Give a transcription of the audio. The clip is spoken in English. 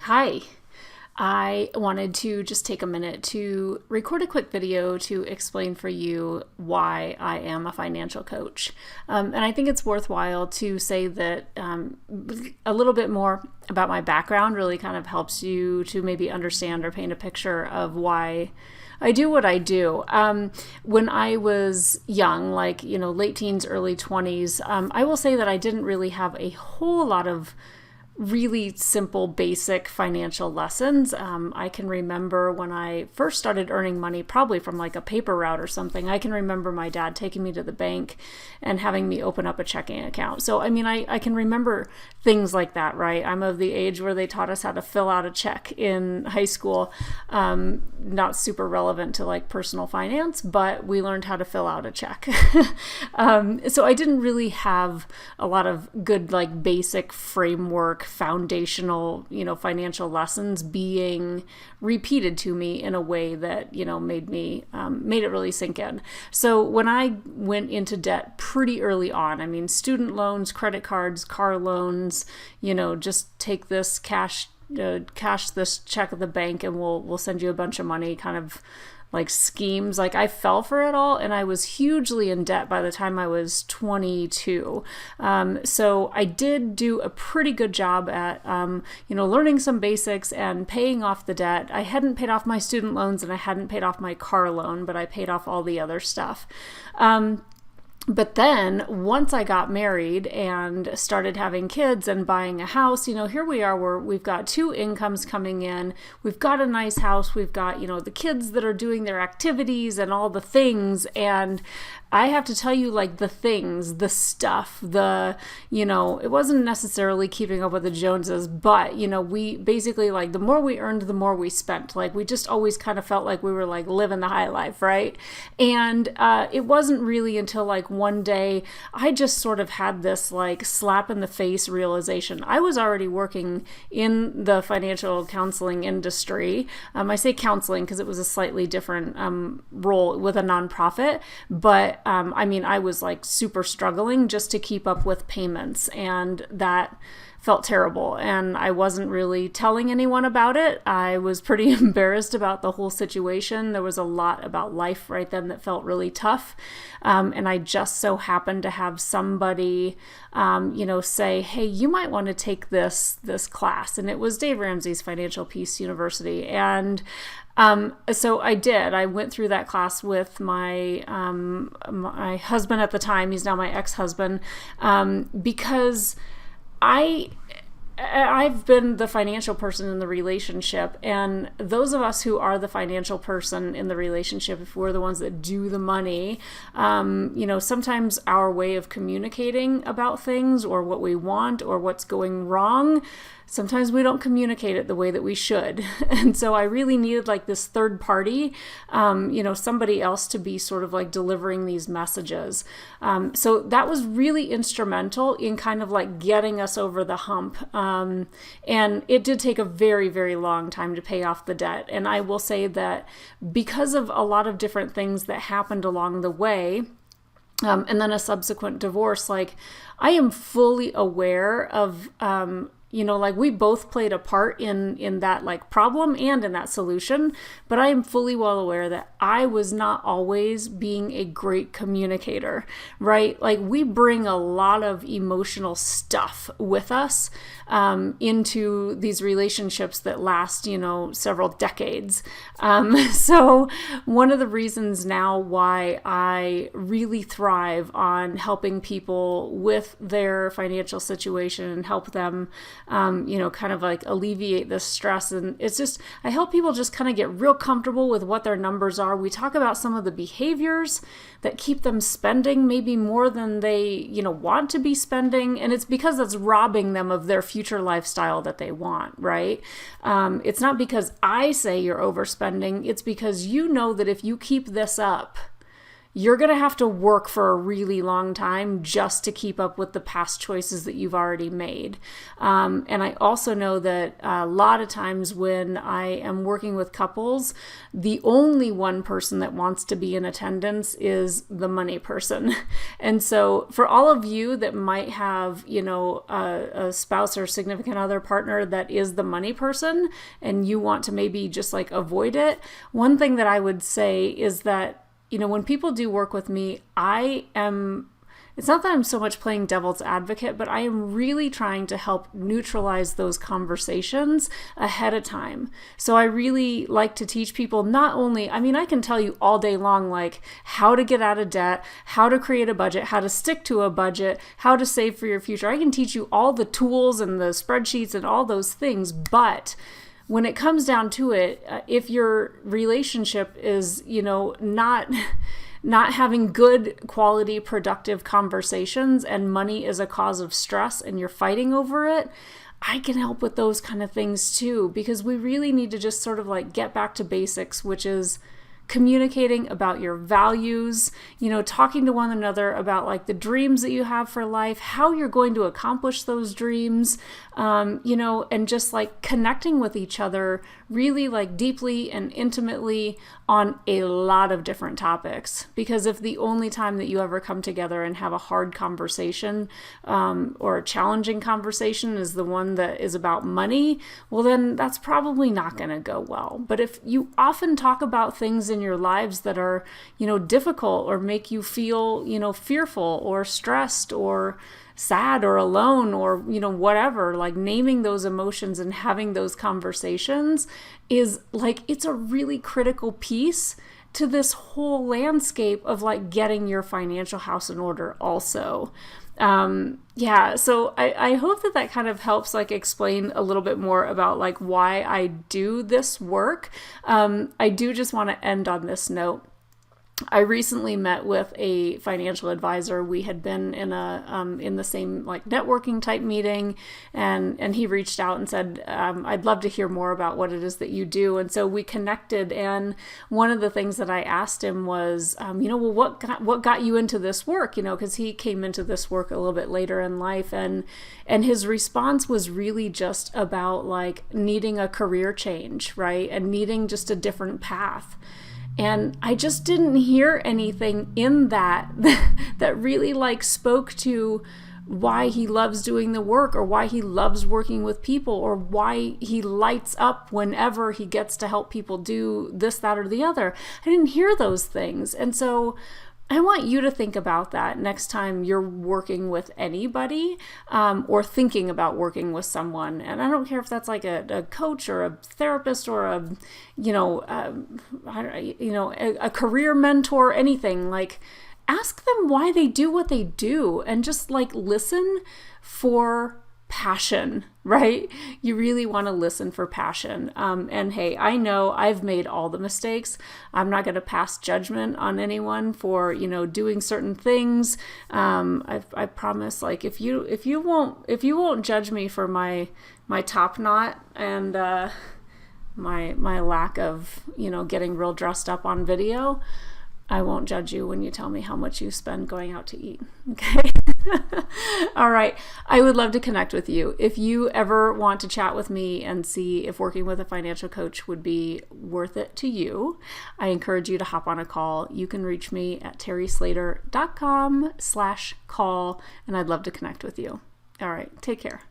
Hi. I wanted to just take a minute to record a quick video to explain for you why I am a financial coach. And I think it's worthwhile to say that a little bit more about my background really kind of helps you to maybe understand or paint a picture of why I do what I do. When I was young, like, late teens, early 20s, I will say that I didn't really have a whole lot of really simple, basic financial lessons. I can remember when I first started earning money, probably from like a paper route or something. I can remember my dad taking me to the bank and having me open up a checking account. So, I can remember things like that, right? I'm of the age where they taught us how to fill out a check in high school. Not super relevant to like personal finance, but we learned how to fill out a check. So I didn't really have a lot of good, like, basic framework, foundational, financial lessons being repeated to me in a way that, made it really sink in. So when I went into debt pretty early on, student loans, credit cards, car loans, just take this cash this check at the bank and we'll send you a bunch of money kind of like schemes. Like, I fell for it all, and I was hugely in debt by the time I was 22. So I did do a pretty good job at, learning some basics and paying off the debt. I hadn't paid off my student loans and I hadn't paid off my car loan, but I paid off all the other stuff. But then once I got married and started having kids and buying a house, here we are where we've got two incomes coming in. We've got a nice house. We've got, the kids that are doing their activities and all the things. And I have to tell you, like, the things, the stuff, it wasn't necessarily keeping up with the Joneses, but, we basically, like, the more we earned, the more we spent. Like, we just always kind of felt like we were, like, living the high life, right? And it wasn't really until, like, one day I just sort of had this, like, slap in the face realization. I was already working in the financial counseling industry. I say counseling because it was a slightly different role with a nonprofit, but I was like super struggling just to keep up with payments, and that felt terrible. And I wasn't really telling anyone about it. I was pretty embarrassed about the whole situation. There was a lot about life right then that felt really tough. And I just so happened to have somebody, say, hey, you might want to take this class. And it was Dave Ramsey's Financial Peace University. And so I did. I went through that class with my my husband at the time. He's now my ex-husband, because I've been the financial person in the relationship, and those of us who are the financial person in the relationship, if we're the ones that do the money, sometimes our way of communicating about things or what we want or what's going wrong, sometimes we don't communicate it the way that we should. And so I really needed like this third party, somebody else to be sort of like delivering these messages. So that was really instrumental in kind of like getting us over the hump. And it did take a very, very long time to pay off the debt. And I will say that because of a lot of different things that happened along the way, and then a subsequent divorce, like, I am fully aware of, we both played a part in that like problem and in that solution, but I am fully well aware that I was not always being a great communicator, right? Like, we bring a lot of emotional stuff with us into these relationships that last, several decades. So one of the reasons now why I really thrive on helping people with their financial situation and help them kind of like alleviate this stress. And it's just, I help people just kind of get real comfortable with what their numbers are. We talk about some of the behaviors that keep them spending maybe more than they, want to be spending. And it's because that's robbing them of their future lifestyle that they want, right? It's not because I say you're overspending. It's because you know that if you keep this up, you're going to have to work for a really long time just to keep up with the past choices that you've already made. And I also know that a lot of times when I am working with couples, the only one person that wants to be in attendance is the money person. And so for all of you that might have, a spouse or significant other partner that is the money person, and you want to maybe just like avoid it, one thing that I would say is that when people do work with me, it's not that I'm so much playing devil's advocate, but I am really trying to help neutralize those conversations ahead of time. So I really like to teach people not only, I can tell you all day long, like how to get out of debt, how to create a budget, how to stick to a budget, how to save for your future. I can teach you all the tools and the spreadsheets and all those things, but when it comes down to it, if your relationship is, not having good quality, productive conversations and money is a cause of stress and you're fighting over it, I can help with those kind of things too, because we really need to just sort of like get back to basics, which is communicating about your values, talking to one another about like the dreams that you have for life, how you're going to accomplish those dreams, and just like connecting with each other really like deeply and intimately on a lot of different topics. Because if the only time that you ever come together and have a hard conversation or a challenging conversation is the one that is about money, well, then that's probably not going to go well. But if you often talk about things in your lives that are, difficult or make you feel, fearful or stressed or sad or alone or, whatever, like naming those emotions and having those conversations is like, it's a really critical piece to this whole landscape of like getting your financial house in order also. So I hope that kind of helps like explain a little bit more about like why I do this work. I do just want to end on this note. I recently met with a financial advisor. We had been in in the same like networking type meeting, and he reached out and said, I'd love to hear more about what it is that you do. And so we connected, and one of the things that I asked him was, what got you into this work? Because he came into this work a little bit later in life, and his response was really just about like needing a career change, right? And needing just a different path. And I just didn't hear anything in that really like spoke to why he loves doing the work or why he loves working with people or why he lights up whenever he gets to help people do this, that, or the other. I didn't hear those things. And so I want you to think about that next time you're working with anybody or thinking about working with someone. And I don't care if that's like a coach or a therapist or a career mentor, anything. Like, ask them why they do what they do and just like listen for passion, right? You really want to listen for passion. And hey, I know I've made all the mistakes. I'm not going to pass judgment on anyone for, doing certain things. I promise, like, if you won't judge me for my top knot and my lack of, getting real dressed up on video, I won't judge you when you tell me how much you spend going out to eat. Okay. All right. I would love to connect with you. If you ever want to chat with me and see if working with a financial coach would be worth it to you, I encourage you to hop on a call. You can reach me at terryslater.com/call, and I'd love to connect with you. All right. Take care.